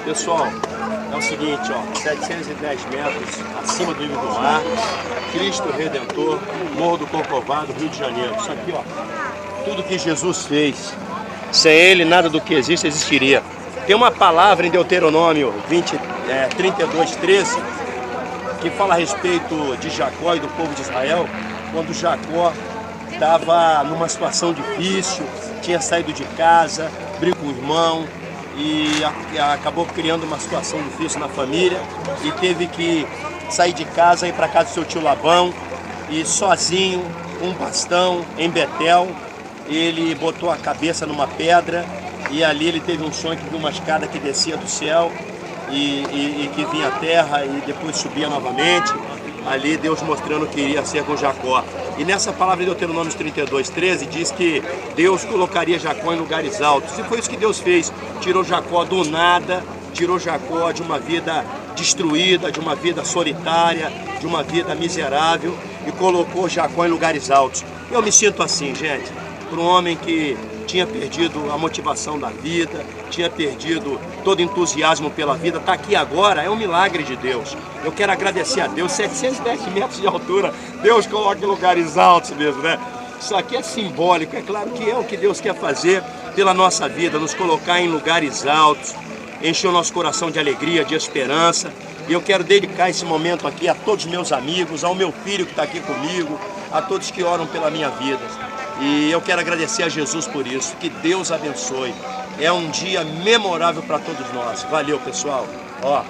Pessoal, é o seguinte, ó, 710 metros acima do nível do mar, Cristo Redentor, Morro do Corcovado, Rio de Janeiro. Isso aqui, ó, tudo que Jesus fez, sem Ele nada do que existe existiria. Tem uma palavra em Deuteronômio 32:13 que fala a respeito de Jacó e do povo de Israel, quando Jacó estava numa situação difícil, tinha saído de casa, brigou com o irmão e acabou criando uma situação difícil na família e teve que sair de casa e ir para casa do seu tio Labão e sozinho, com um bastão em Betel, ele botou a cabeça numa pedra e ali ele teve um sonho que viu uma escada que descia do céu e que vinha à terra e depois subia novamente. Ali Deus mostrando que iria ser com Jacó. E nessa palavra de Deuteronômio 32:13 diz que Deus colocaria Jacó em lugares altos. E foi isso que Deus fez. Tirou Jacó do nada, tirou Jacó de uma vida destruída, de uma vida solitária, de uma vida miserável e colocou Jacó em lugares altos. Eu me sinto assim, gente, para um homem que tinha perdido a motivação da vida, tinha perdido todo entusiasmo pela vida, está aqui agora, é um milagre de Deus. Eu quero agradecer a Deus, 710 metros de altura, Deus coloca em lugares altos mesmo, né? Isso aqui é simbólico, é claro que é o que Deus quer fazer pela nossa vida, nos colocar em lugares altos, encher o nosso coração de alegria, de esperança. E eu quero dedicar esse momento aqui a todos os meus amigos, ao meu filho que está aqui comigo, a todos que oram pela minha vida. E eu quero agradecer a Jesus por isso, que Deus abençoe. É um dia memorável para todos nós. Valeu, pessoal. Ó.